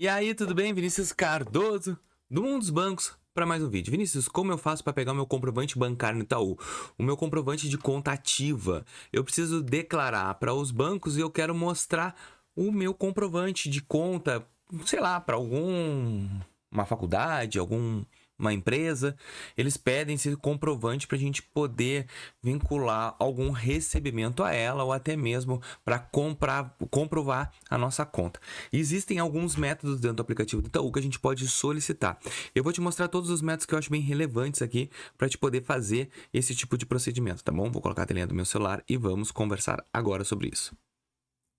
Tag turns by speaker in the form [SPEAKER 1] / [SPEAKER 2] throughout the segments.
[SPEAKER 1] E aí, tudo bem? Vinícius Cardoso, do Mundo dos Bancos, para mais um vídeo. Vinícius, como eu faço para pegar o meu comprovante bancário no Itaú? O meu comprovante de conta ativa. Eu preciso declarar para os bancos e eu quero mostrar o meu comprovante de conta, sei lá, para uma faculdade, uma empresa. Eles pedem esse comprovante para a gente poder vincular algum recebimento a ela ou até mesmo para comprovar a nossa conta. Existem alguns métodos dentro do aplicativo do Itaú que a gente pode solicitar. Eu vou te mostrar todos os métodos que eu acho bem relevantes aqui para te poder fazer esse tipo de procedimento, tá bom? Vou colocar a telinha do meu celular e vamos conversar agora sobre isso.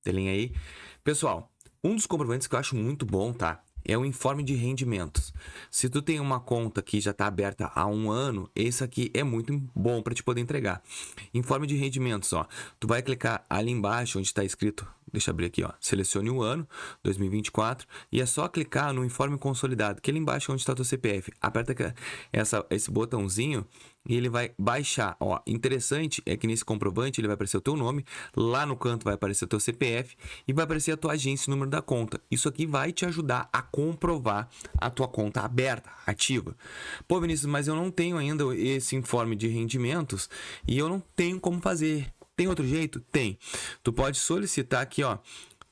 [SPEAKER 1] Telinha aí. Pessoal, um dos comprovantes que eu acho muito bom, tá? É o informe de rendimentos. Se tu tem uma conta que já está aberta há um ano, esse aqui é muito bom para te poder entregar. Informe de rendimentos, ó. Tu vai clicar ali embaixo onde está escrito, deixa eu abrir aqui, ó. Selecione o ano, 2024, e é só clicar no informe consolidado, que é ali embaixo onde está o teu CPF. Aperta esse botãozinho e ele vai baixar. Ó, interessante é que nesse comprovante ele vai aparecer o teu nome, lá no canto vai aparecer o teu CPF e vai aparecer a tua agência e o número da conta. Isso aqui vai te ajudar a comprovar a tua conta aberta, ativa. Pô, Vinícius, mas eu não tenho ainda esse informe de rendimentos e eu não tenho como fazer. Tem outro jeito? Tem. Tu pode solicitar aqui, ó.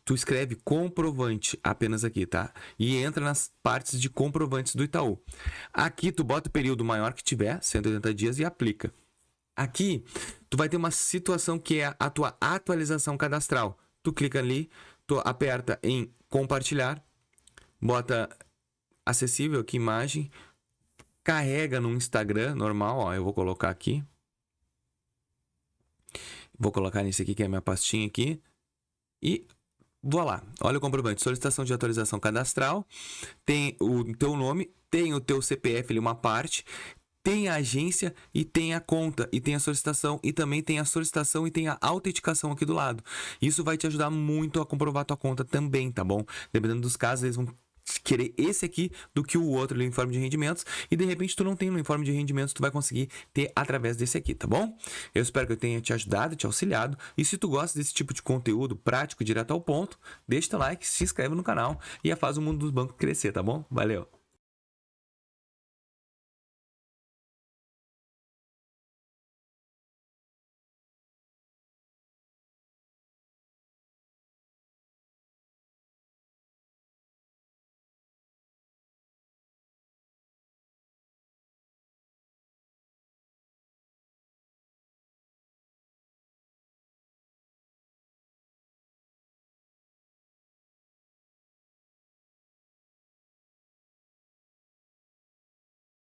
[SPEAKER 1] Tu escreve comprovante apenas aqui, tá? E entra nas partes de comprovantes do Itaú. Aqui tu bota o período maior que tiver, 180 dias, e aplica. Aqui tu vai ter uma situação que é a tua atualização cadastral. Tu clica ali, tu aperta em compartilhar, bota acessível aqui, imagem, carrega no Instagram normal, ó, eu vou colocar aqui. Vou colocar nesse aqui que é a minha pastinha aqui e vou lá, olha o comprovante, solicitação de atualização cadastral, tem o teu nome, tem o teu CPF ali, uma parte, tem a agência e tem a conta, e tem a solicitação, e também tem a solicitação e tem a autenticação aqui do lado. Isso vai te ajudar muito a comprovar a tua conta também, tá bom? Dependendo dos casos, eles vão querer esse aqui do que o outro ali, o informe de rendimentos, e de repente tu não tem no informe de rendimentos, tu vai conseguir ter através desse aqui, tá bom? Eu espero que eu tenha te ajudado, te auxiliado, e se tu gosta desse tipo de conteúdo prático, direto ao ponto, deixa teu like, se inscreve no canal e faz o mundo dos bancos crescer, tá bom? Valeu!